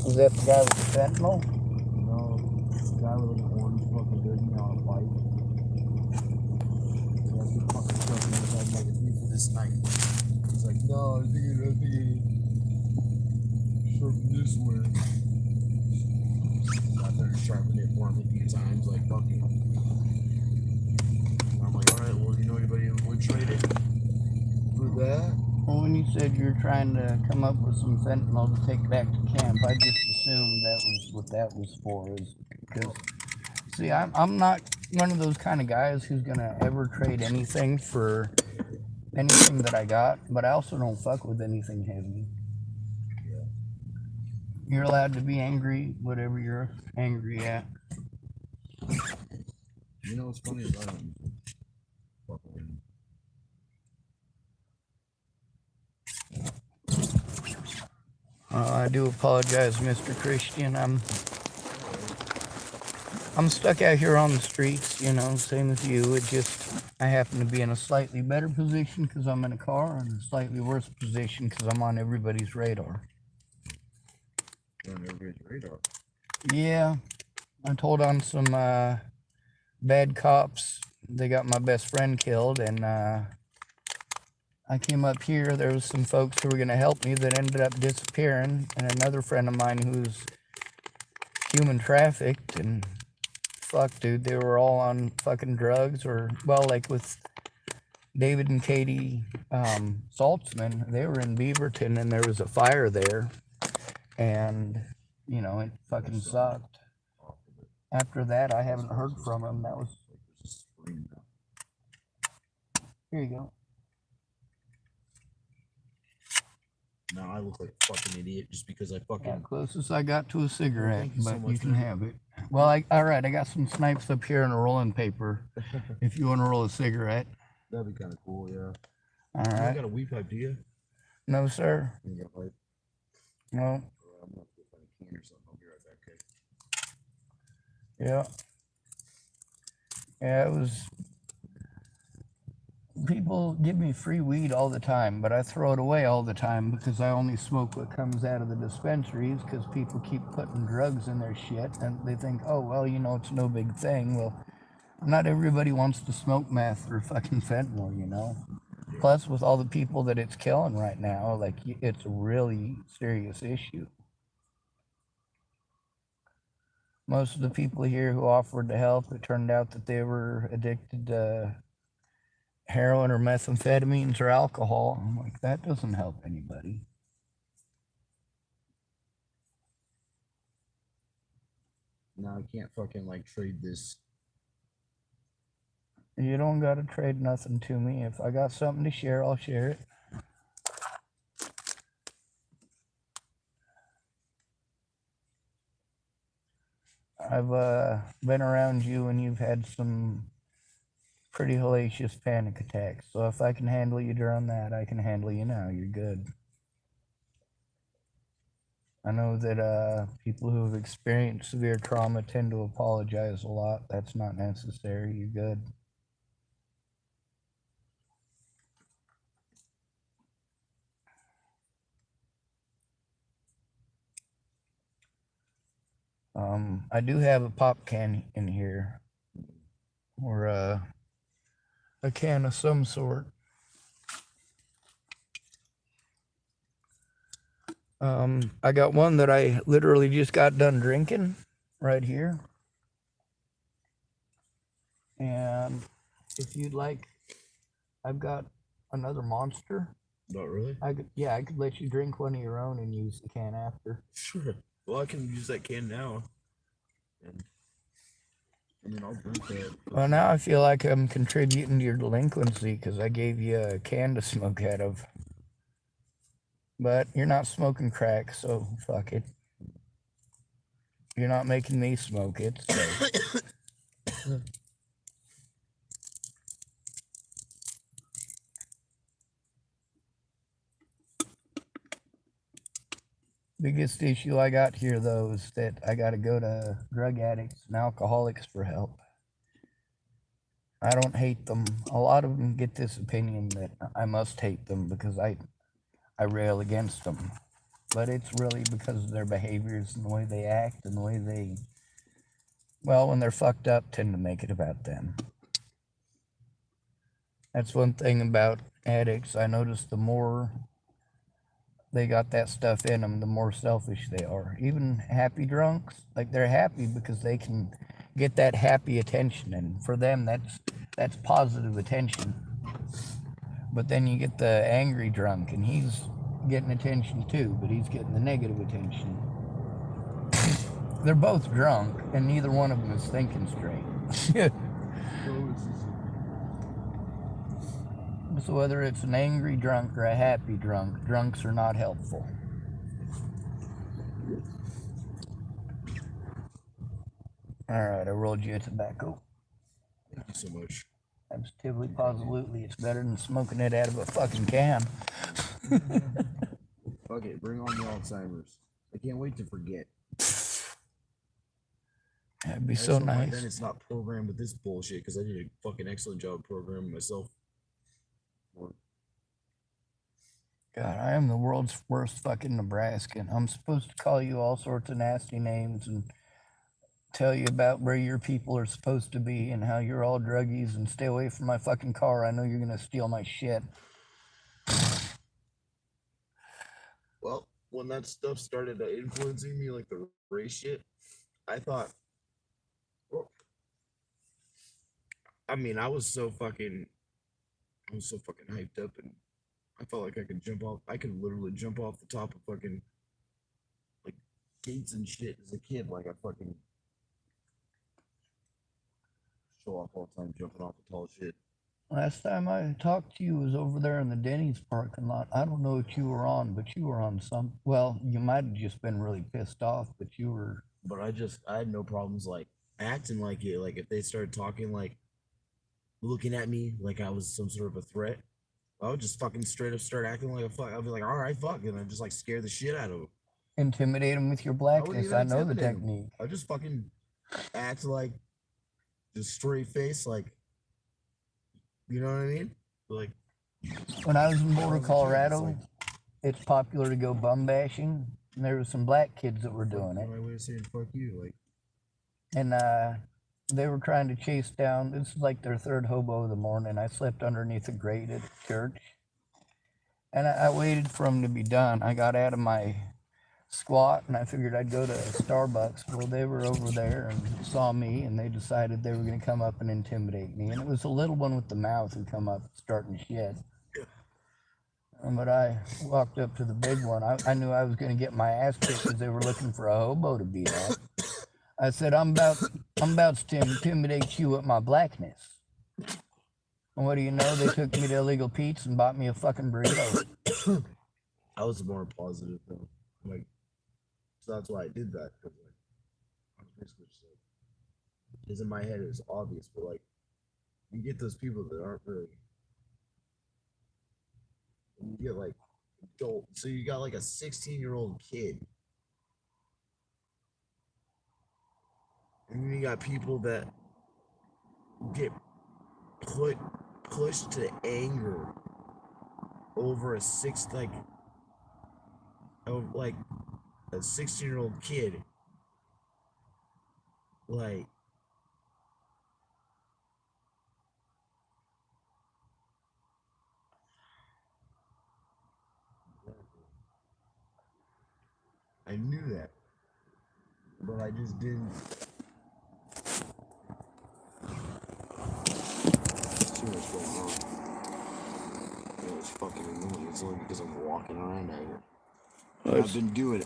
Was that the guy with the fentanyl? No, the guy with like an orange fucking hoodie on a bike. He has to fucking stuff in his head like it's me for this night. He's like, no, I think it sharpen this way. Got there and sharpened it for him a few times, like fucking. And I'm like, alright, well, you know anybody who would trade it for that? Well, when you said you were trying to come up with some fentanyl to take back to camp, I just assumed that was what that was for. Is because, see, I'm not one of those kind of guys who's gonna ever trade anything for anything that I got, but I also don't fuck with anything heavy. Yeah. You're allowed to be angry, whatever you're angry at. You know what's funny is I don't fucking. I do apologize, Mr. Christian. I'm stuck out here on the streets, you know, same as you. It just, I happen to be in a slightly better position because I'm in a car, and a slightly worse position because I'm on everybody's radar. You're on everybody's radar. Yeah, I told on some bad cops. They got my best friend killed, and I came up here. There was some folks who were going to help me that ended up disappearing, and another friend of mine who's human trafficked, and fuck, dude, they were all on fucking drugs, or, well, like with David and Katie Saltzman, they were in Beaverton, and there was a fire there, and, you know, it fucking sucked. After that, I haven't heard from him. That was, here you go. Now I look like a fucking idiot just because I fucking. Yeah, closest I got to a cigarette, you so but much, you can man. have it. Well, all right, I got some snipes up here in a rolling paper. If you want to roll a cigarette. That'd be kind of cool, yeah. All You right. got a weed pipe, do you? No, sir. You got a pipe? No. I'm gonna have to go find a can or something. I'll be right back, okay? Yeah. Yeah, it was. People give me free weed all the time, but I throw it away all the time because I only smoke what comes out of the dispensaries because people keep putting drugs in their shit and they think, oh, well, you know, it's no big thing. Well, not everybody wants to smoke meth or fucking fentanyl, you know? Plus, with all the people that it's killing right now, like, it's a really serious issue. Most of the people here who offered to help, it turned out that they were addicted to heroin or methamphetamines or alcohol. I'm like, that doesn't help anybody. Now I can't fucking like trade this. You don't gotta trade nothing to me. If I got something to share, I'll share it. I've been around you and you've had some pretty hellacious panic attacks. So if I can handle you during that, I can handle you now. You're good. I know that people who have experienced severe trauma tend to apologize a lot. That's not necessary. You're good. I do have a pop can in here, or a can of some sort. I got one that I literally just got done drinking right here. And if you'd like, I've got another monster. Not really? I could let you drink one of your own and use the can after. Sure. Well, I can use that can now. And I mean, I'll drink that. Well, now I feel like I'm contributing to your delinquency because I gave you a can to smoke out of. But you're not smoking crack, so fuck it. You're not making me smoke it, so. Biggest issue I got here, though, is that I got to go to drug addicts and alcoholics for help. I don't hate them. A lot of them get this opinion that I must hate them because I rail against them. but it's really because of their behaviors and the way they act and the way they, well, when they're fucked up, tend to make it about them. That's one thing about addicts. I notice the more they got that stuff in them, the more selfish they are. Even happy drunks, like they're happy because they can get that happy attention, and for them, that's positive attention. But then you get the angry drunk, and he's getting attention too, but he's getting the negative attention. They're both drunk, and neither one of them is thinking straight. So whether it's an angry drunk or a happy drunk, drunks are not helpful. All right, I rolled you a tobacco. Thank you so much. Absolutely, positively, it's better than smoking it out of a fucking can. Fuck it, bring on the Alzheimer's. I can't wait to forget. That'd be I so just hope by nice. then it's not programmed with this bullshit because I did a fucking excellent job programming myself. God, I am the world's worst fucking Nebraskan. I'm supposed to call you all sorts of nasty names and tell you about where your people are supposed to be and how you're all druggies and stay away from my fucking car. I know you're gonna steal my shit. Well, when that stuff started influencing me, like the race shit, I thought, well, I mean, I was so fucking hyped up, and I felt like I could jump off. I could literally jump off the top of fucking like gates and shit as a kid. Like I fucking show off all the time, jumping off the tall shit. Last time I talked to you was over there in the Denny's parking lot. I don't know what you were on, but you were on some. Well, you might have just been really pissed off, but you were. But I had no problems like acting like it. Like if they started talking, like looking at me like I was some sort of a threat, I would just fucking straight up start acting like a fuck. I'd be like, all right, fuck, and I'd just like scare the shit out of them. Intimidate him with your I wouldn't blackness. even I know the intimidate 'em. technique. I just fucking act like just straight face, like you know what I mean? Like When I was in Boulder, I was a kid, it's Colorado, like it's popular to go bum bashing, and there were some black kids that were doing it. my way of saying fuck you, like And they were trying to chase down. This is like their third hobo of the morning. I slept underneath a grate at church, and I waited for them to be done. I got out of my squat, and I figured I'd go to Starbucks. Well, they were over there and saw me, and they decided they were going to come up and intimidate me. And it was a little one with the mouth who come up starting shit. But I walked up to the big one. I knew I was going to get my ass kicked because they were looking for a hobo to beat up. I said, I'm about to intimidate you with my blackness. And what do you know? They took me to Illegal Pete's and bought me a fucking burrito. I was more positive though. Like so that's why I did that. Cause like I was basically just like, because in my head it was obvious, but like you get those people that aren't really. You get like adult, so you got like a 16-year-old kid, and then you got people that get pushed to anger over a a 16-year-old kid, like. I knew that, but I just didn't. There's too much going on. It was fucking annoying. It's only because I'm walking around out here. And I've been doing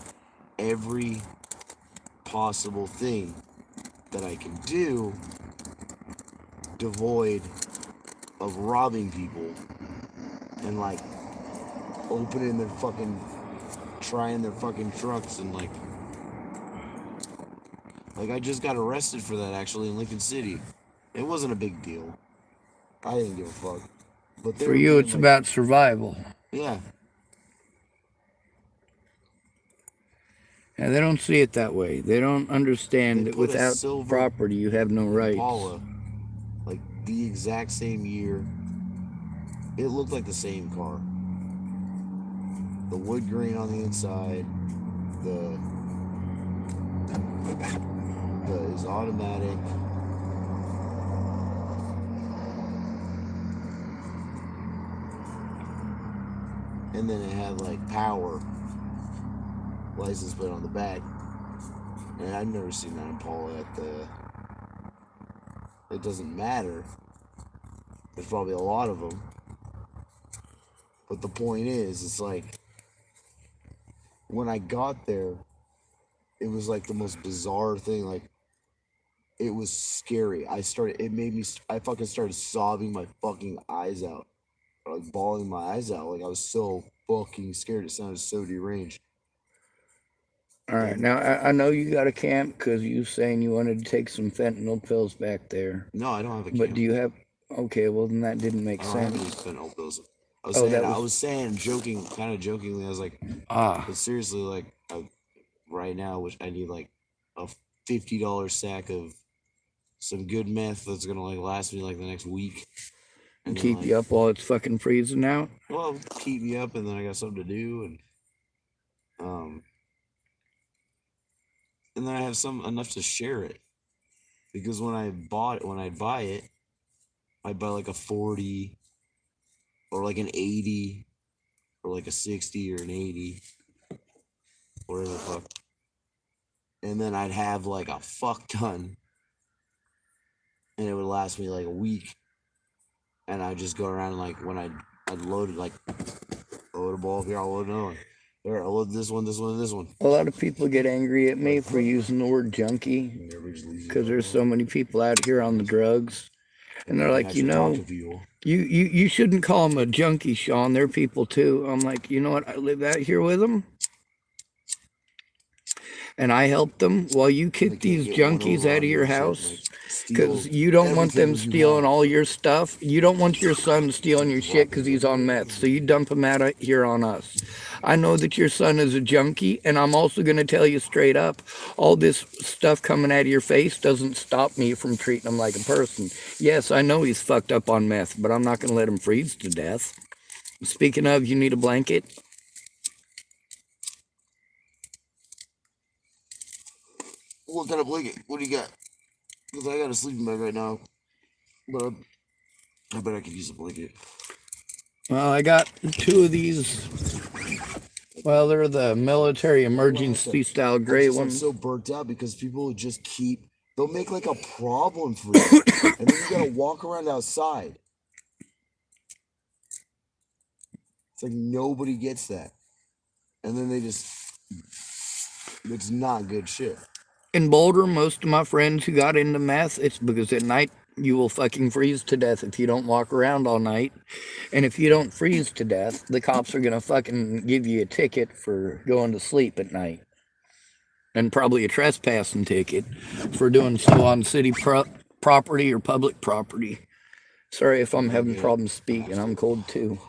every possible thing that I can do devoid of robbing people and like opening their fucking trying their fucking trucks and like I just got arrested for that actually in Lincoln City. It wasn't a big deal. I didn't give a fuck. But For you, it's about survival. Yeah. And they don't see it that way. They don't understand that without property, you have no rights. Impala, like the exact same year. It looked like the same car. the wood grain on the inside, the is automatic. And then it had like power license plate on the back. And I've never seen that Impala at the. It doesn't matter. There's probably a lot of them. But the point is, it's like when I got there, it was like the most bizarre thing. Like it was scary. I fucking started sobbing my fucking eyes out. Like bawling my eyes out. Like I was so fucking scared. It sounded so deranged. All right, now I know you got a camp because you saying you wanted to take some fentanyl pills back there. No, I don't have a camp. But do you have? Okay, well then that didn't make I don't have any sense. fentanyl pills. I was saying, kind of jokingly. I was like, but seriously, like right now, which I need like a $50 sack of some good meth that's gonna like last me like the next week. And keep you up while it's fucking freezing out. Well, keep me up, and then I got something to do, and then I have enough to share it. Because when I'd buy it, I'd buy like a 40 or like an 80 or like a 60 or an 80, whatever the fuck. And then I'd have like a fuck ton, and it would last me like a week. And I'd just go around like when I'd load it, like load a ball here, I'll load another one. There, I'll load this one, this one, and this one. A lot of people get angry at me for using the word junkie because there's so many people out here on the drugs, and they're like, you shouldn't call them a junkie, Sean. They're people too. I'm like, you know what? I live out here with them, and I help them while you kick these junkies out of your house. Because you don't want them stealing all your stuff. You don't want your son stealing your shit because he's on meth. So you dump him out here on us. I know that your son is a junkie, and I'm also going to tell you straight up, all this stuff coming out of your face doesn't stop me from treating him like a person. Yes, I know he's fucked up on meth, but I'm not going to let him freeze to death. Speaking of, you need a blanket? What kind of blanket? What do you got? Because I got a sleeping bag right now, but I bet I could use a blanket. Well, I got 2 of these. Well, they're the military emergency style gray ones. I'm so burnt out because people just they'll make like a problem for you, and then you gotta walk around outside. It's like nobody gets that, and then it's not good shit. In Boulder, most of my friends who got into meth, it's because at night you will fucking freeze to death if you don't walk around all night. And if you don't freeze to death, the cops are going to fucking give you a ticket for going to sleep at night. And probably a trespassing ticket for doing so on city property or public property. Sorry if I'm having problems speaking. I'm cold too.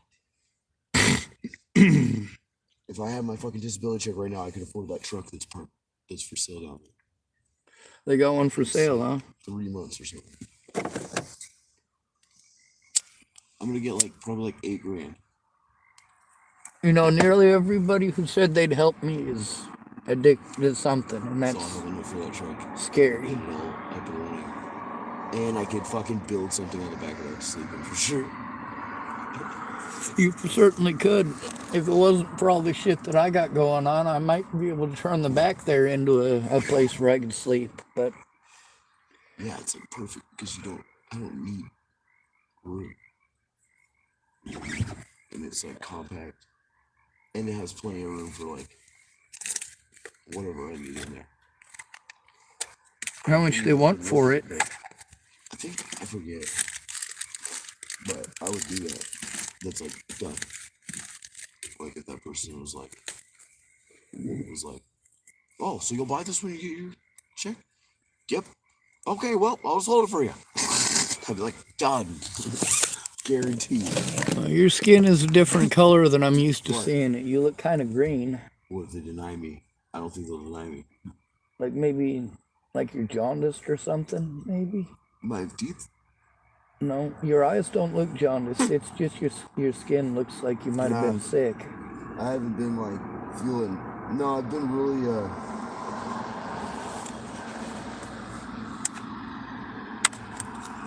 If I had my fucking disability check right now, I could afford that truck that's for sale down there. They got one for sale, huh? 3 months or something. I'm gonna get probably like $8,000. You know, nearly everybody who said they'd help me is addicted to something, and that's scary. And I could fucking build something on the back of that sleeping for sure. You certainly could. If it wasn't for all the shit that I got going on, I might be able to turn the back there into a place where I can sleep. But yeah, it's like perfect because I don't need room. And it's like compact. And it has plenty of room for like whatever I need in there. How much they want for it? I forget. But I would do that. That's like done. Like if that person was like, oh, so you'll buy this when you get your check? Yep. Okay, well, I'll just hold it for you. I'd be like, done. Guaranteed. Your skin is a different color than I'm used to seeing it. You look kind of green. What if they deny me? I don't think they'll deny me. Like maybe, like you're jaundiced or something, maybe? My teeth? No, your eyes don't look jaundiced. It's just your skin looks like you might have been sick. I haven't been like feeling. No, I've been really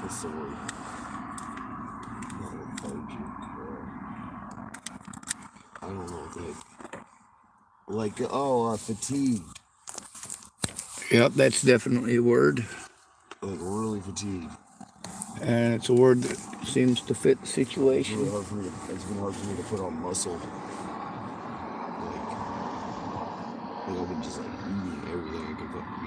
what's the word? Not lethargic. I don't know what that. Like fatigue. Yep, that's definitely a word. Like really fatigued. And it's a word that seems to fit the situation. It's been hard for me to put on muscle. Like I've been just like eating everything I can fucking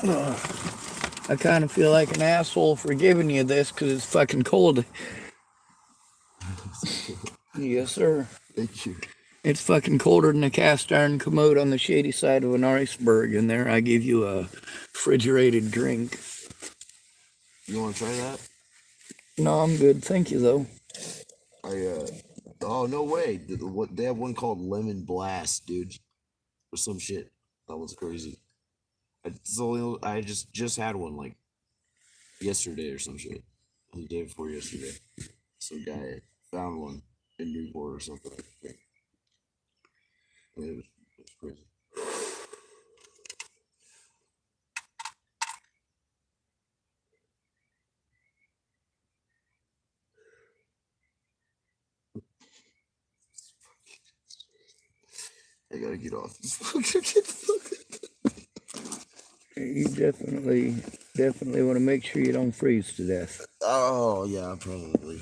get. I kind of feel like an asshole for giving you this because it's fucking cold. Yes, sir. Thank you. It's fucking colder than a cast iron commode on the shady side of an iceberg. And there I give you a refrigerated drink. You want to try that? No, I'm good. Thank you, though. Oh, no way. They have one called Lemon Blast, dude. Or some shit. That one's crazy. I just had one like yesterday or some shit. The day before yesterday. Some guy found one in Newport or something. I think. It was crazy. I gotta get off this fucking. You definitely want to make sure you don't freeze to death. Oh yeah, probably.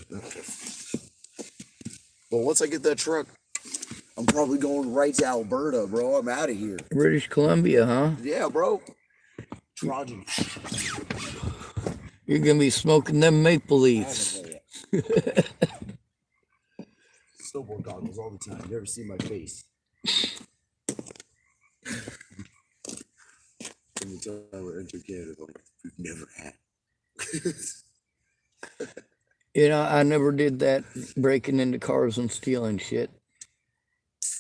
Well, once I get that truck, I'm probably going right to Alberta, bro. I'm out of here. British Columbia, huh? Yeah, bro. Trojan. You're gonna be smoking them maple leaves. Snowboard goggles all the time. You ever see my face? From the time I entered Canada, we've never had. You know, I never did that breaking into cars and stealing shit.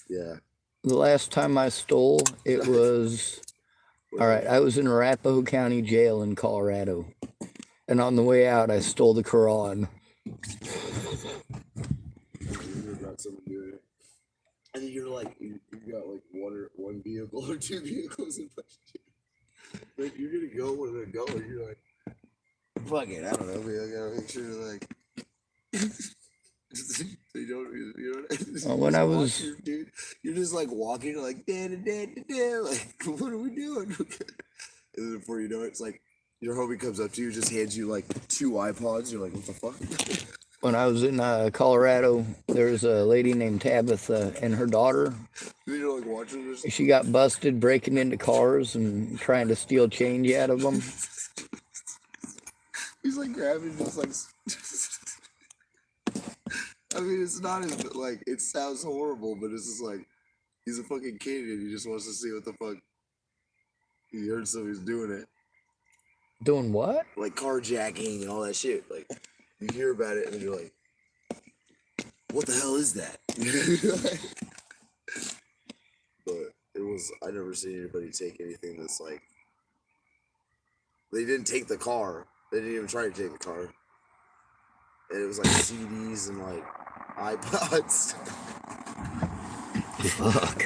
Yeah. The last time I stole, it was, all right, I was in Arapahoe County Jail in Colorado. And on the way out, I stole the Quran. And then you're like, you got like one vehicle or two vehicles in like you're gonna go where they're going. You're like, fuck it, I don't know. I gotta make sure like you don't. When I was, dude, you're just like walking, like da da da da da. Like, what are we doing? And then before you know it, it's like your homie comes up to you, just hands you like 2 iPods. You're like, what the fuck? when I was in Colorado, there was a lady named Tabitha and her daughter. You're like watching this. She got busted breaking into cars and trying to steal change out of them. He's like grabbing just like. I mean, it's not as like it sounds horrible, but it's just like he's a fucking kid and he just wants to see what the fuck. He heard somebody's doing it. Doing what? Like carjacking and all that shit. Like you hear about it and then you're like, what the hell is that? But it was. I never seen anybody take anything that's like. They didn't take the car. They didn't even try to take the car. And it was like CDs and like iPods. Fuck.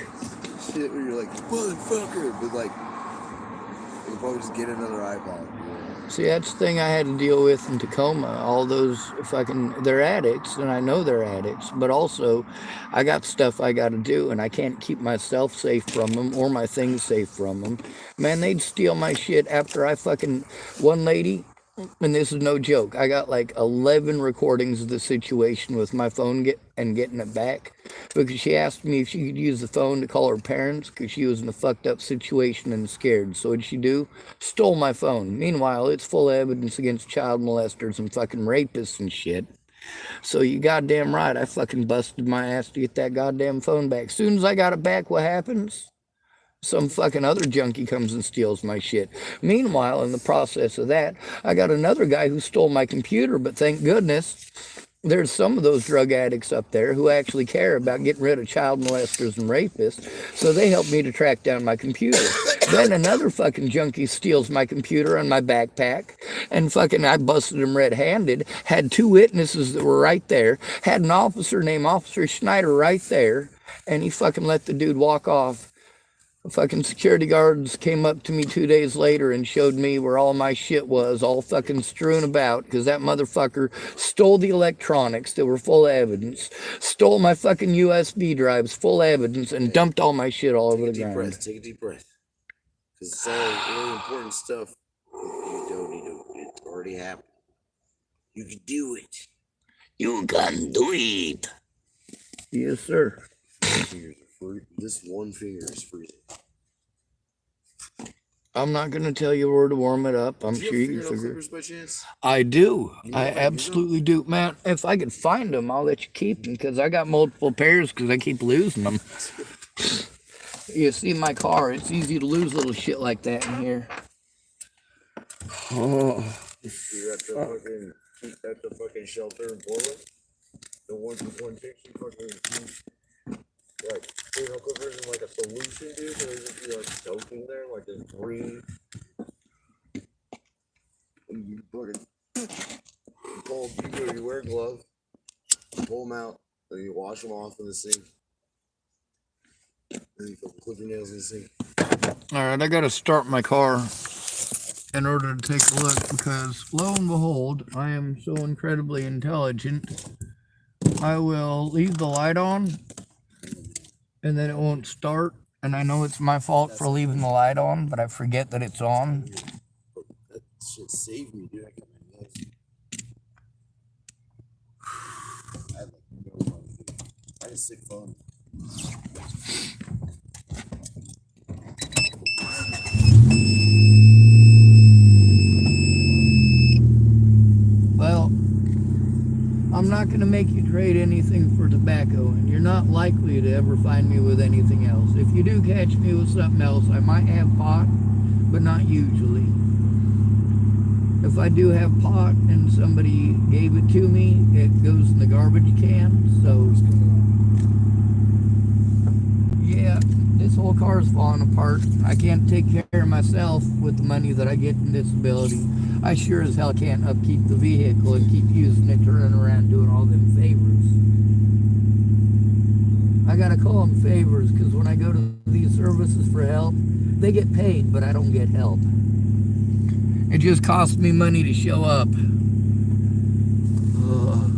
Shit where you're like, motherfucker. But like, you could probably just get another iPod. See, that's the thing I had to deal with in Tacoma. All those they're addicts, and I know they're addicts, but also I got stuff I got to do, and I can't keep myself safe from them or my things safe from them. Man, they'd steal my shit after one lady, and this is no joke, I got like 11 recordings of the situation with my phone getting it back because she asked me if she could use the phone to call her parents because she was in a fucked up situation and scared. So what'd she do? Stole my phone. Meanwhile, it's full of evidence against child molesters and fucking rapists and shit. So you goddamn right, I fucking busted my ass to get that goddamn phone back. As soon as I got it back, what happens? Some fucking other junkie comes and steals my shit. Meanwhile, in the process of that, I got another guy who stole my computer, but thank goodness there's some of those drug addicts up there who actually care about getting rid of child molesters and rapists, so they helped me to track down my computer. Then another fucking junkie steals my computer and my backpack, and fucking I busted him red-handed. Had two witnesses that were right there. Had an officer named Officer Schneider right there, and he fucking let the dude walk off. The fucking security guards came up to me 2 days later and showed me where all my shit was, all fucking strewn about, because that motherfucker stole the electronics that were full of evidence, stole my fucking USB drives full of evidence, and dumped all my shit all over the ground. Take a deep breath. Because it's all really important stuff. You don't need to. It already happened. You can do it. You can do it. Yes, sir. This one finger is freezing. I'm not going to tell you where to warm it up. I'm sure you can figure it. By chance? I do. I absolutely do. Man, if I could find them, I'll let you keep them because I got multiple pairs because I keep losing them. You see my car, it's easy to lose little shit like that in here. Oh. You at the fucking shelter in Portland? The one takes you fucking like clean clippers and like a solution, dude. So there's just like soap in there, like a green. And you fucking you wear gloves, pull them out, then you wash them off in the sink. Then you fucking clip your nails in the sink. Alright, I gotta start my car in order to take a look because lo and behold, I am so incredibly intelligent. I will leave the light on and then it won't start. And I know it's my fault for leaving the light on, but I forget that it's on. That shit saved me, dude. I had a sick phone. Well, I'm not going to make you trade anything for tobacco, and you're not likely to ever find me with anything else. If you do catch me with something else, I might have pot, but not usually. If I do have pot and somebody gave it to me, it goes in the garbage can, so yeah, this whole car's falling apart. I can't take care of myself with the money that I get in disability. I sure as hell can't upkeep the vehicle and keep using it, turning around, doing all them favors. I gotta call them favors because when I go to these services for help, they get paid, but I don't get help. It just costs me money to show up. Ugh.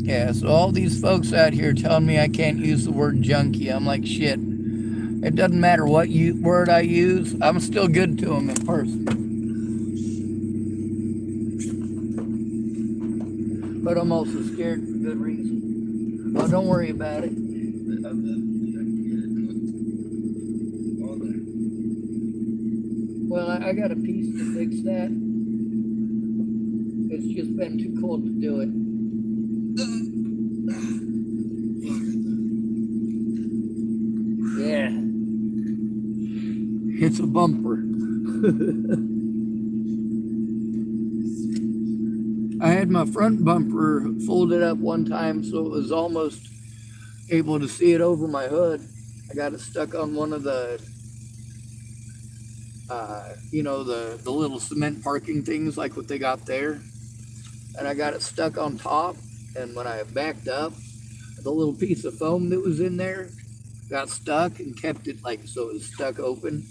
Yeah, so all these folks out here telling me I can't use the word junkie. I'm like, shit. It doesn't matter what word I use. I'm still good to them in person. But I'm also scared for good reason. Oh, don't worry about it. Well, I got a piece to fix that. It's just been too cold to do it. Yeah. It's a bumper. I had my front bumper folded up one time so it was almost able to see it over my hood. I got it stuck on one of the the little cement parking things like what they got there. And I got it stuck on top, and when I backed up, the little piece of foam that was in there got stuck and kept it like so it was stuck open.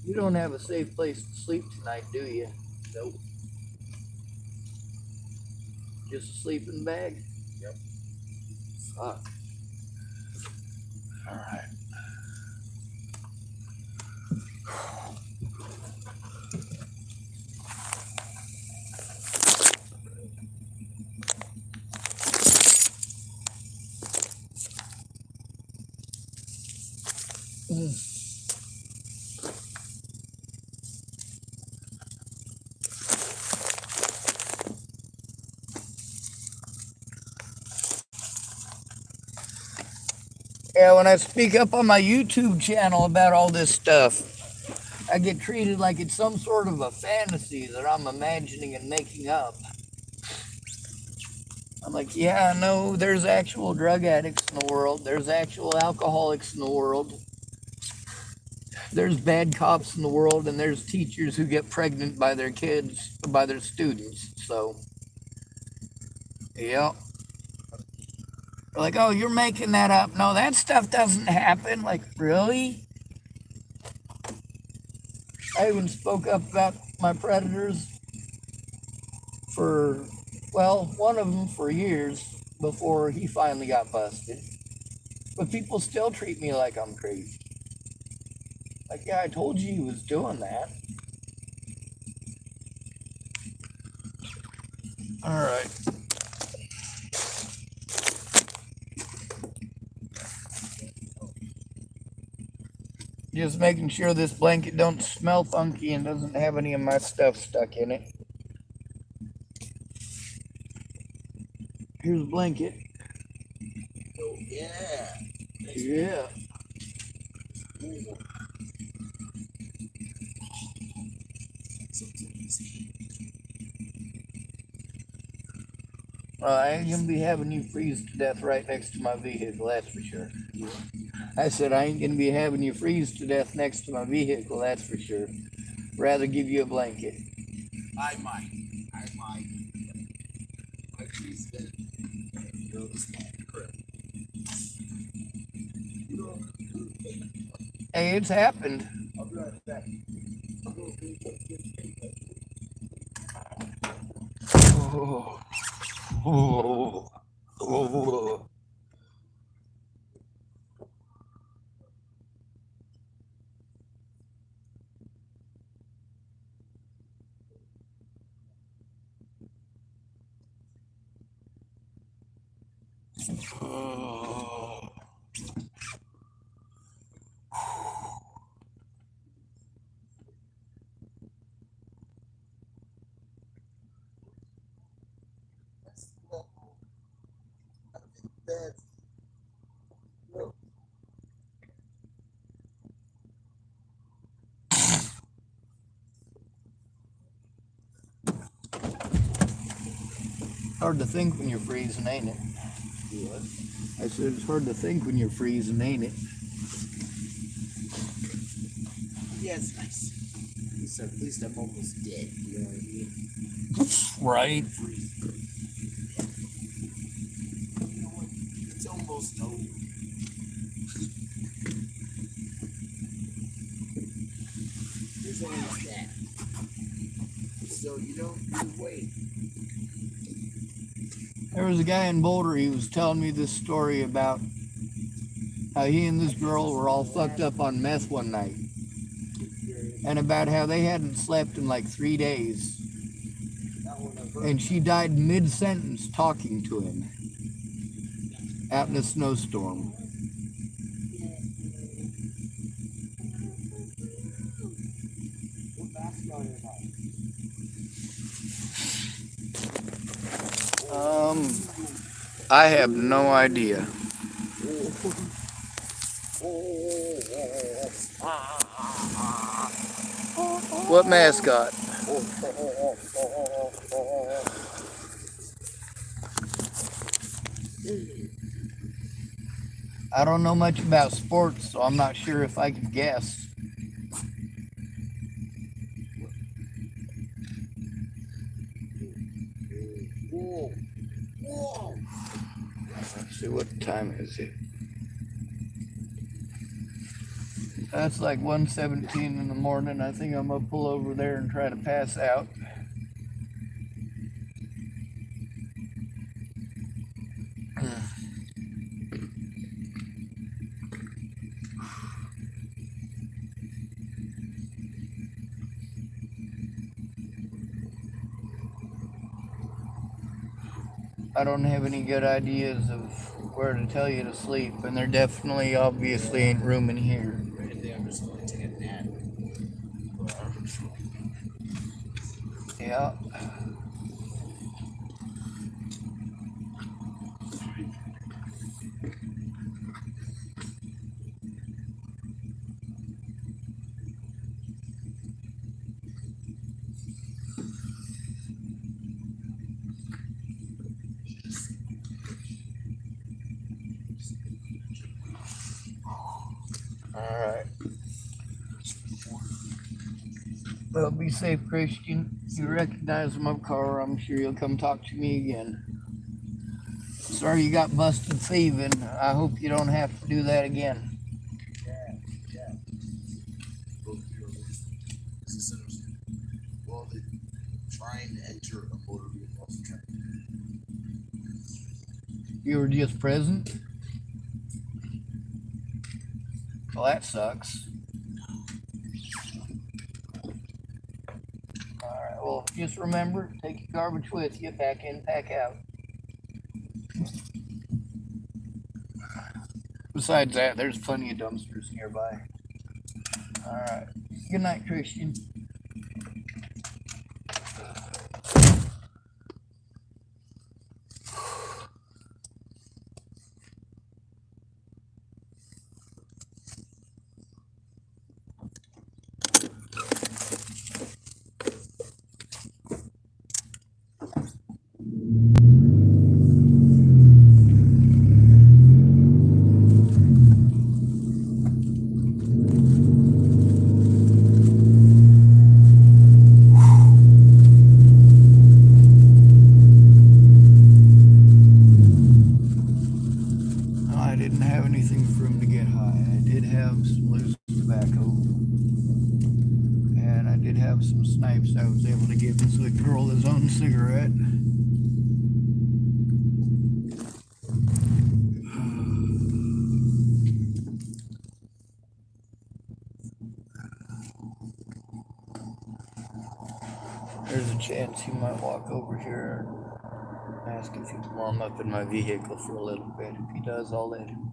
You don't have a safe place to sleep tonight, do you? Nope. Just a sleeping bag? Yep. Fuck. All right. Yeah, when I speak up on my YouTube channel about all this stuff, I get treated like it's some sort of a fantasy that I'm imagining and making up. I'm like, yeah, no, there's actual drug addicts in the world. There's actual alcoholics in the world. There's bad cops in the world, and there's teachers who get pregnant by their kids, by their students. So, yeah. Like, oh, you're making that up. No, that stuff doesn't happen. Like, really? I even spoke up about my predators for, well, one of them for years before he finally got busted. But people still treat me like I'm crazy. Like, yeah, I told you he was doing that. All right. Just making sure this blanket don't smell funky and doesn't have any of my stuff stuck in it. Here's a blanket. Oh, yeah. Yeah. I ain't gonna be having you freeze to death right next to my vehicle, that's for sure. I said I ain't gonna be having you freeze to death next to my vehicle, that's for sure. Rather give you a blanket. I might. My tree's dead. No, it's not correct. Hey, it's happened. I'll be right back. Oh, oh, oh. That's Hard to think when you're freezing, ain't it? what? I said it's hard to think when you're freezing, ain't it? Yeah, it's nice. So at least I'm almost dead. You know what I mean? Right. You know what? It's almost over. There's always that. So you don't wait. There was a guy in Boulder, he was telling me this story about how he and this girl were all fucked up on meth one night. And about how they hadn't slept in like 3 days. And she died mid-sentence talking to him out in a snowstorm. I have no idea. What mascot? I don't know much about sports, so I'm not sure if I could guess. Let's see, what time is it? That's like 1:17 in the morning. I think I'm gonna pull over there and try to pass out. I don't have any good ideas of where to tell you to sleep, and there definitely, obviously, ain't room in here. Really, I'm just going to take a nap. Yeah. Well, be safe, Christian. If you recognize my car, I'm sure you'll come talk to me again. Sorry you got busted thieving. I hope you don't have to do that again. Yeah. Well, they're trying to enter a motor vehicle. You were just present? Well, that sucks. Alright, well, just remember, take your garbage with you, pack in, pack out. Besides that, there's plenty of dumpsters nearby. Alright. Good night, Christian. I didn't have anything for him to get high. I did have some loose tobacco. And I did have some snipes I was able to give him so he could roll his own cigarette. There's a chance he might walk over here and ask if he can warm up in my vehicle for a little bit. If he does, I'll let him.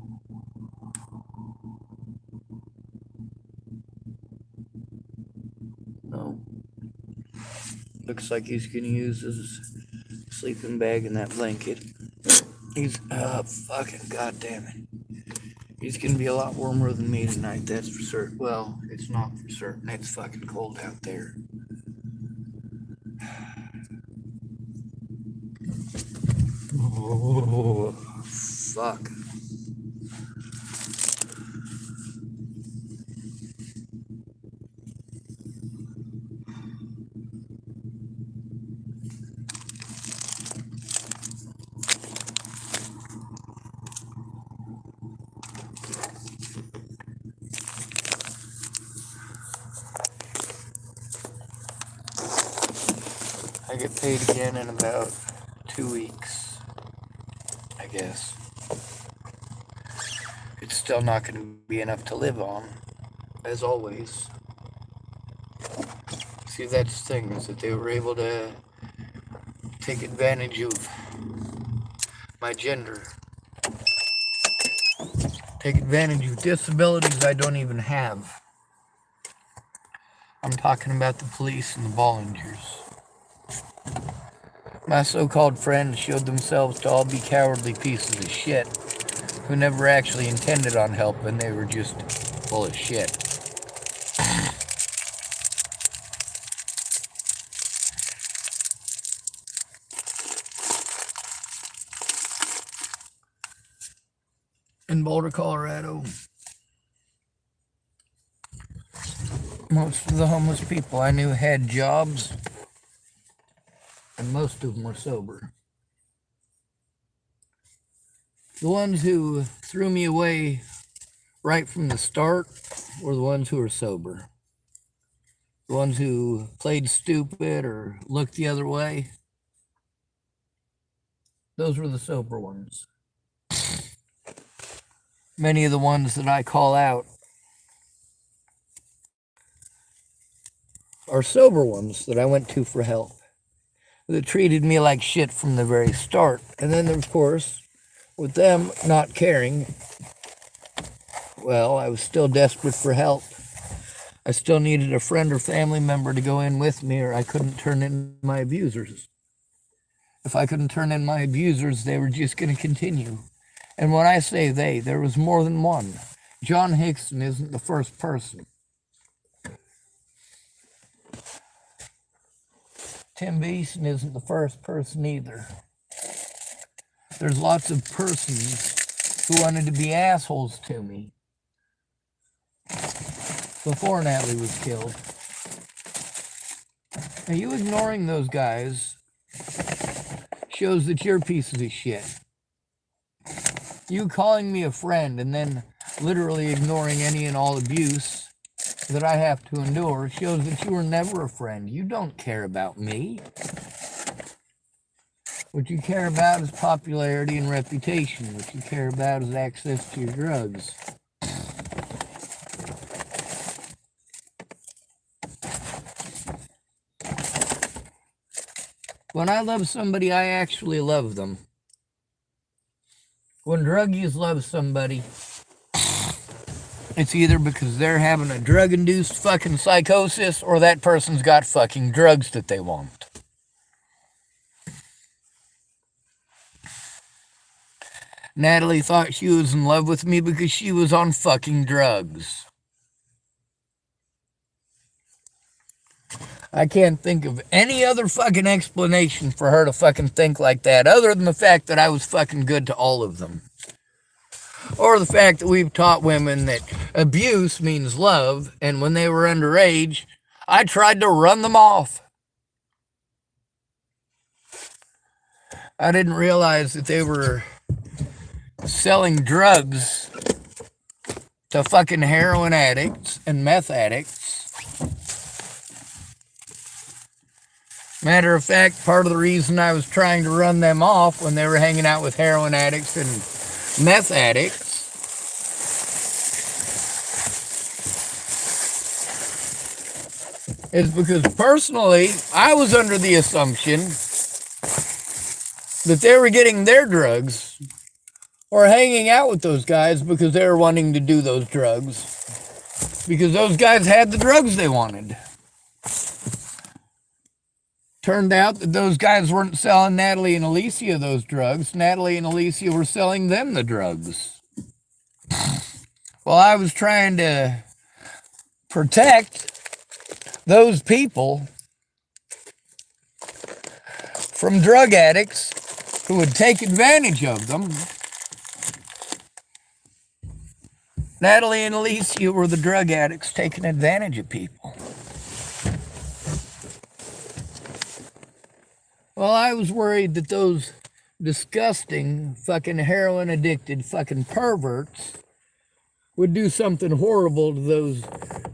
No. Looks like he's gonna use his sleeping bag and that blanket. He's, fucking goddamn it. He's gonna be a lot warmer than me tonight, that's for certain. Well, it's not for certain. It's fucking cold out there. Oh, fuck. I get paid again in about 2 weeks, I guess. It's still not going to be enough to live on, as always. See, that's the thing, is that they were able to take advantage of my gender. Take advantage of disabilities I don't even have. I'm talking about the police and the Bollingers. My so-called friends showed themselves to all be cowardly pieces of shit who never actually intended on helping. They were just full of shit. In Boulder, Colorado, most of the homeless people I knew had jobs, and most of them were sober. The ones who threw me away right from the start were the ones who were sober. The ones who played stupid or looked the other way, those were the sober ones. Many of the ones that I call out are sober ones that I went to for help, that treated me like shit from the very start. And then, of course, with them not caring, well, I was still desperate for help. I still needed a friend or family member to go in with me, or I couldn't turn in my abusers. If I couldn't turn in my abusers, they were just going to continue. And when I say they, there was more than one. John Hickson isn't the first person. Tim Beeson isn't the first person either. There's lots of persons who wanted to be assholes to me before Natalie was killed. Now, you ignoring those guys shows that you're pieces of shit. You calling me a friend and then literally ignoring any and all abuse that I have to endure shows that you were never a friend. You don't care about me. What you care about is popularity and reputation. What you care about is access to your drugs. When I love somebody, I actually love them. When druggies love somebody, it's either because they're having a drug-induced fucking psychosis or that person's got fucking drugs that they want. Natalie thought she was in love with me because she was on fucking drugs. I can't think of any other fucking explanation for her to fucking think like that other than the fact that I was fucking good to all of them. Or the fact that we've taught women that abuse means love, and when they were underage, I tried to run them off. I didn't realize that they were selling drugs to fucking heroin addicts and meth addicts. Matter of fact, part of the reason I was trying to run them off when they were hanging out with heroin addicts and meth addicts is because personally, I was under the assumption that they were getting their drugs or hanging out with those guys because they were wanting to do those drugs because those guys had the drugs they wanted. Turned out that those guys weren't selling Natalie and Alicia those drugs. Natalie and Alicia were selling them the drugs. Well, I was trying to protect those people from drug addicts who would take advantage of them. Natalie and Alicia were the drug addicts taking advantage of people. Well, I was worried that those disgusting fucking heroin addicted fucking perverts would do something horrible to those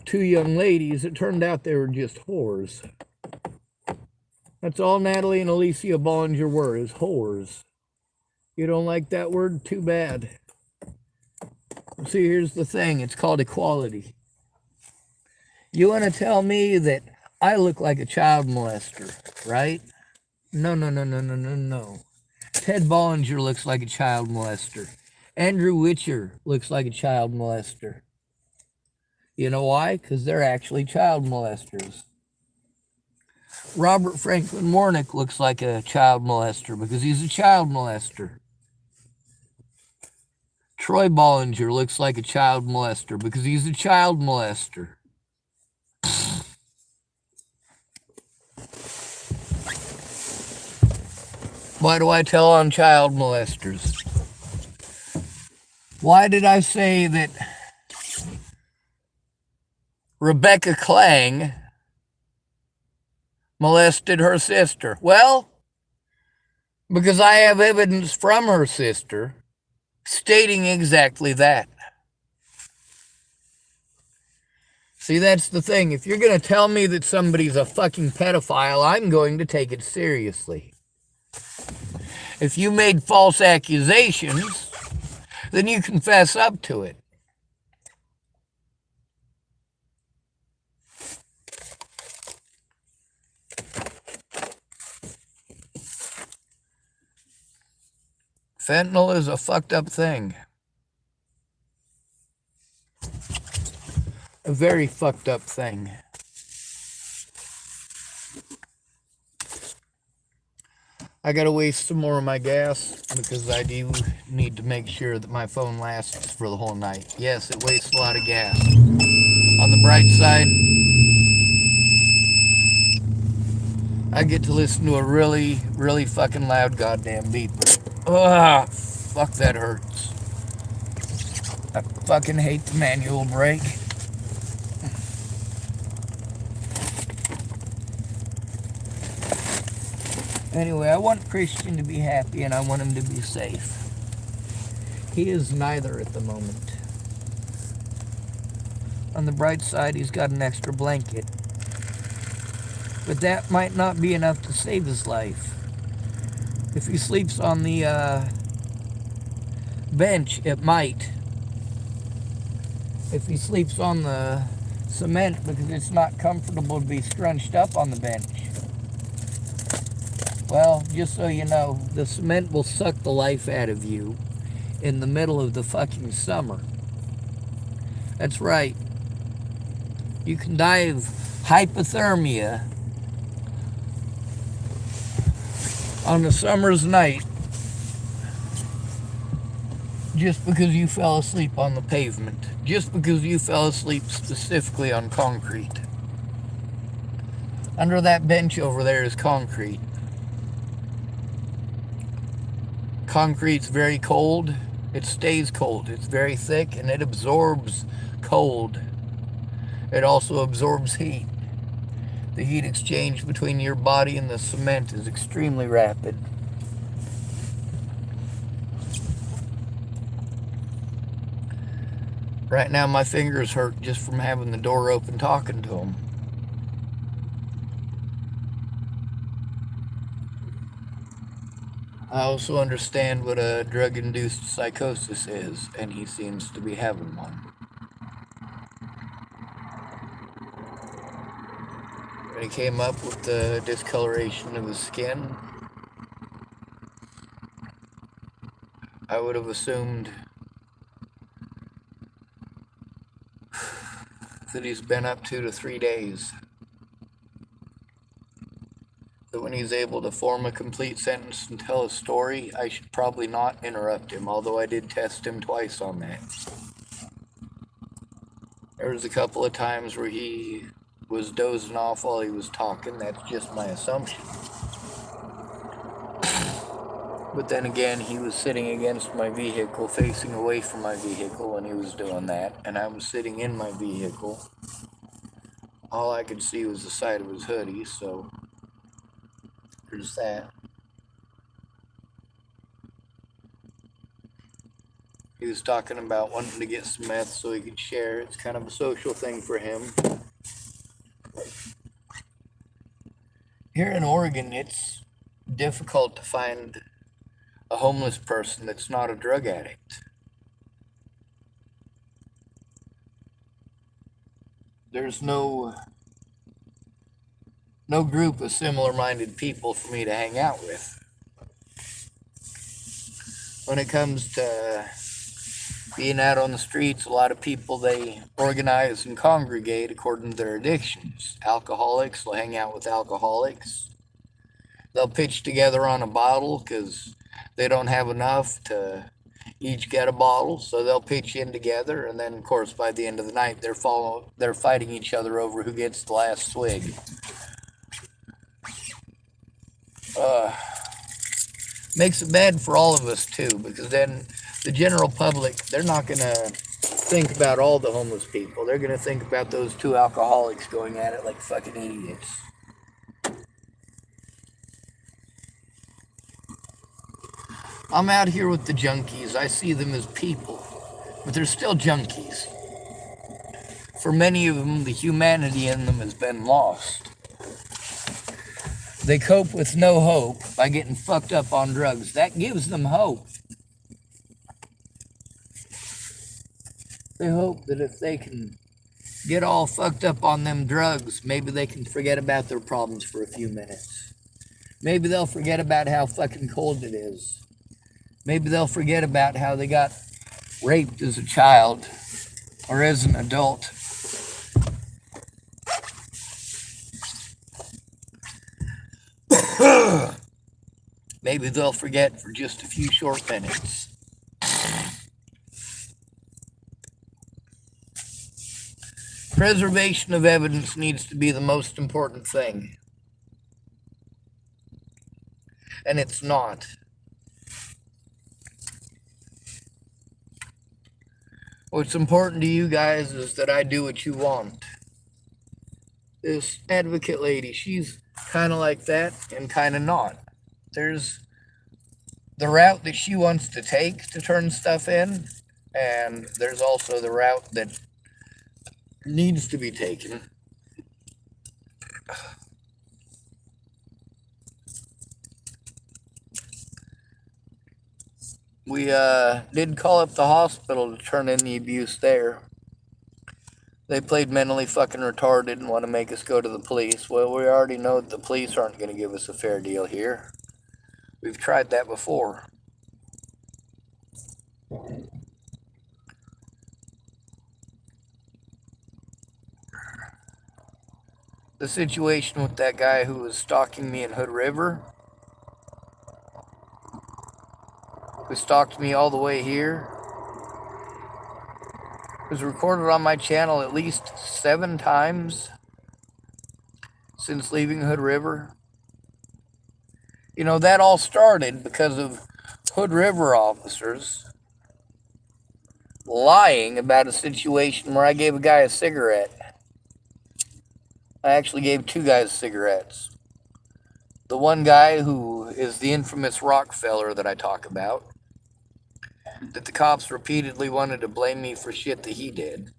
two young ladies. It turned out they were just whores. That's all Natalie and Alicia Bollinger were, is whores. You don't like that word? Too bad. See, here's the thing. It's called equality. You want to tell me that I look like a child molester, right? No. Ted Bollinger looks like a child molester. Andrew Witcher looks like a child molester. You know why? Because they're actually child molesters. Robert Franklin Warnick looks like a child molester because he's a child molester. Troy Bollinger looks like a child molester because he's a child molester. Why do I tell on child molesters? Why did I say that Rebecca Klang molested her sister? Well, because I have evidence from her sister stating exactly that. See, that's the thing. If you're going to tell me that somebody's a fucking pedophile, I'm going to take it seriously. If you made false accusations, then you confess up to it. Fentanyl is a fucked up thing. A very fucked up thing. I gotta waste some more of my gas because I do need to make sure that my phone lasts for the whole night. Yes, it wastes a lot of gas. On the bright side, I get to listen to a really, really fucking loud goddamn beeper. Ugh, fuck, that hurts. I fucking hate the manual brake. Anyway, I want Christian to be happy and I want him to be safe. He is neither at the moment. On the bright side, he's got an extra blanket. But that might not be enough to save his life. If he sleeps on the bench, it might. If he sleeps on the cement, because it's not comfortable to be scrunched up on the bench, well, just so you know, the cement will suck the life out of you in the middle of the fucking summer. That's right. You can die of hypothermia on a summer's night just because you fell asleep on the pavement. Just because you fell asleep specifically on concrete. Under that bench over there is concrete. Concrete's very cold. It stays cold. It's very thick and it absorbs cold. It also absorbs heat. The heat exchange between your body and the cement is extremely rapid. Right now my fingers hurt just from having the door open talking to him. I also understand what a drug-induced psychosis is, and he seems to be having one. When he came up with the discoloration of his skin, I would have assumed that he's been up 2 to 3 days. That when he's able to form a complete sentence and tell a story, I should probably not interrupt him, although I did test him twice on that. There was a couple of times where he was dozing off while he was talking. That's just my assumption. But then again, he was sitting against my vehicle, facing away from my vehicle when he was doing that, and I was sitting in my vehicle. All I could see was the side of his hoodie, so there's that. He was talking about wanting to get some meth so he could share. It's kind of a social thing for him. Here in Oregon, it's difficult to find a homeless person that's not a drug addict. There's no group of similar-minded people for me to hang out with. When it comes to being out on the streets, a lot of people, they organize and congregate according to their addictions. Alcoholics will hang out with alcoholics. They'll pitch together on a bottle because they don't have enough to each get a bottle, so they'll pitch in together, and then, of course, by the end of the night, they're fighting each other over who gets the last swig. Makes it bad for all of us, too, because then the general public, they're not going to think about all the homeless people. They're going to think about those 2 alcoholics going at it like fucking idiots. I'm out here with the junkies. I see them as people, but they're still junkies. For many of them, the humanity in them has been lost. They cope with no hope by getting fucked up on drugs. That gives them hope. They hope that if they can get all fucked up on them drugs, maybe they can forget about their problems for a few minutes. Maybe they'll forget about how fucking cold it is. Maybe they'll forget about how they got raped as a child or as an adult. Maybe they'll forget for just a few short minutes. Preservation of evidence needs to be the most important thing. And it's not. What's important to you guys is that I do what you want. This advocate lady, she's kind of like that and kind of not. There's the route that she wants to take to turn stuff in, and there's also the route that needs to be taken. We did call up the hospital to turn in the abuse there. They played mentally fucking retarded and want to make us go to the police. Well, we already know that the police aren't going to give us a fair deal here. We've tried that before. The situation with that guy who was stalking me in Hood River, who stalked me all the way here, was recorded on my channel at least 7 times since leaving Hood River. You know, that all started because of Hood River officers lying about a situation where I gave a guy a cigarette. I actually gave 2 guys cigarettes. The one guy who is the infamous Rockefeller that I talk about, that the cops repeatedly wanted to blame me for shit that he did.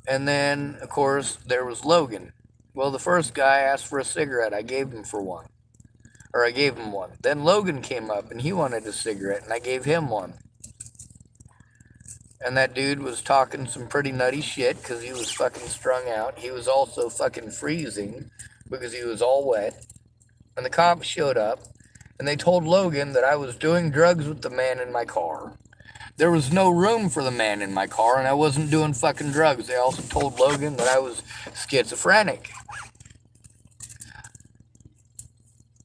And then, of course, there was Logan. Well, the first guy asked for a cigarette. I gave him one. Then Logan came up and he wanted a cigarette and I gave him one. And that dude was talking some pretty nutty shit because he was fucking strung out. He was also fucking freezing because he was all wet. And the cops showed up and they told Logan that I was doing drugs with the man in my car. There was no room for the man in my car and I wasn't doing fucking drugs. They also told Logan that I was schizophrenic.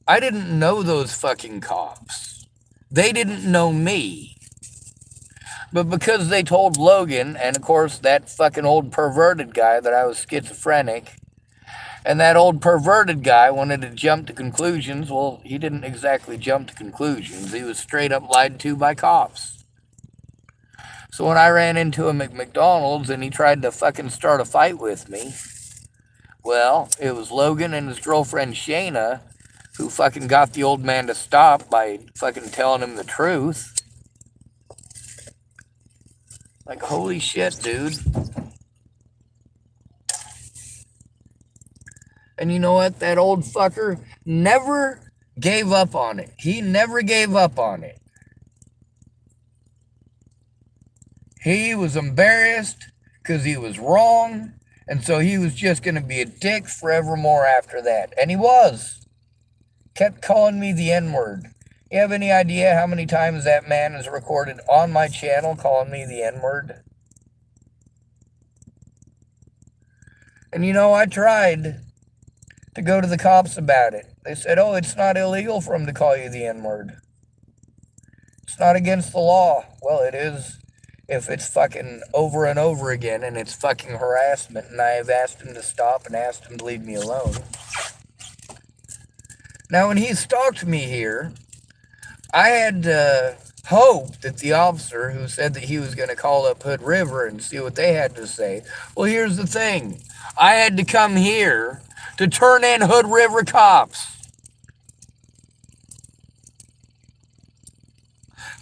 I didn't know those fucking cops. They didn't know me. But because they told Logan, and of course that fucking old perverted guy, that I was schizophrenic, and that old perverted guy wanted to jump to conclusions, well, he didn't exactly jump to conclusions. He was straight up lied to by cops. So when I ran into him at McDonald's and he tried to fucking start a fight with me, well, it was Logan and his girlfriend Shayna who fucking got the old man to stop by fucking telling him the truth. Like, holy shit, dude. And you know what? That old fucker never gave up on it. He never gave up on it. He was embarrassed because he was wrong, and so he was just going to be a dick forevermore after that. And he was. Kept calling me the N-word. You have any idea how many times that man has recorded on my channel calling me the N-word? And you know, I tried to go to the cops about it. They said, oh, it's not illegal for him to call you the N-word. It's not against the law. Well, it is if it's fucking over and over again and it's fucking harassment, and I have asked him to stop and asked him to leave me alone. Now, when he stalked me here, I had hoped that the officer who said that he was going to call up Hood River and see what they had to say. Well, here's the thing. I had to come here to turn in Hood River cops.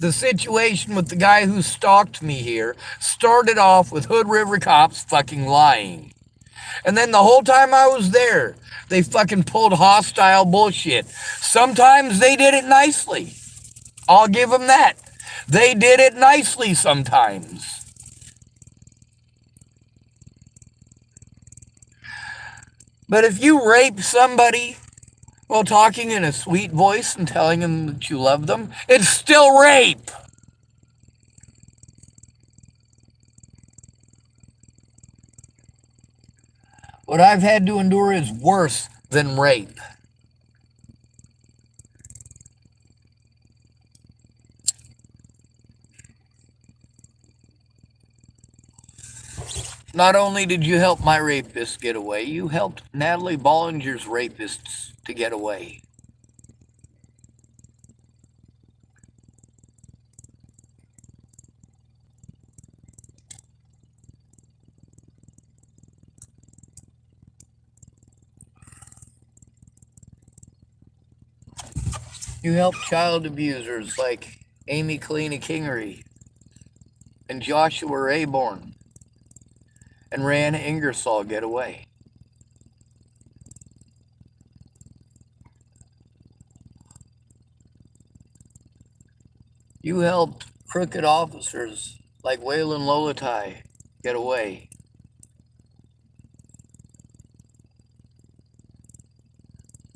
The situation with the guy who stalked me here started off with Hood River cops fucking lying. And then the whole time I was there, they fucking pulled hostile bullshit. Sometimes they did it nicely. I'll give them that. They did it nicely sometimes. But if you rape somebody while talking in a sweet voice and telling them that you love them, it's still rape. What I've had to endure is worse than rape. Not only did you help my rapists get away, you helped Natalie Bollinger's rapists to get away. You help child abusers like Amy Kalina Kingery and Joshua Rayborn and Rand Ingersoll get away. You helped crooked officers like Waylon Lolatai get away.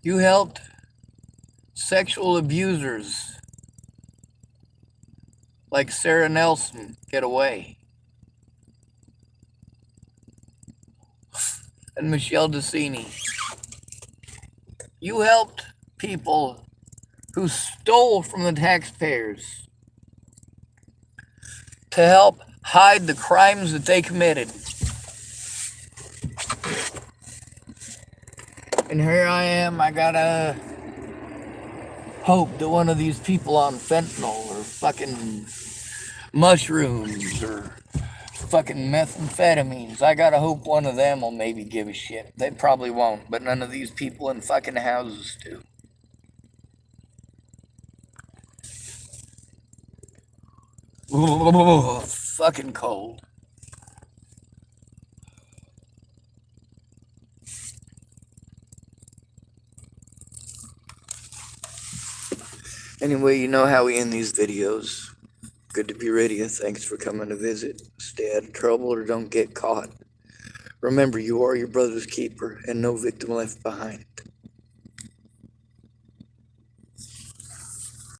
You helped sexual abusers like Sarah Nelson get away. And Michelle Decini. You helped people who stole from the taxpayers to help hide the crimes that they committed. And here I am, I gotta hope that one of these people on fentanyl or fucking mushrooms or fucking methamphetamines, I gotta hope one of them will maybe give a shit. They probably won't, but none of these people in fucking houses do. Ooh, fucking cold. Anyway, you know how we end these videos. Good to be radio. Thanks for coming to visit. Stay out of trouble or don't get caught. Remember, you are your brother's keeper and no victim left behind.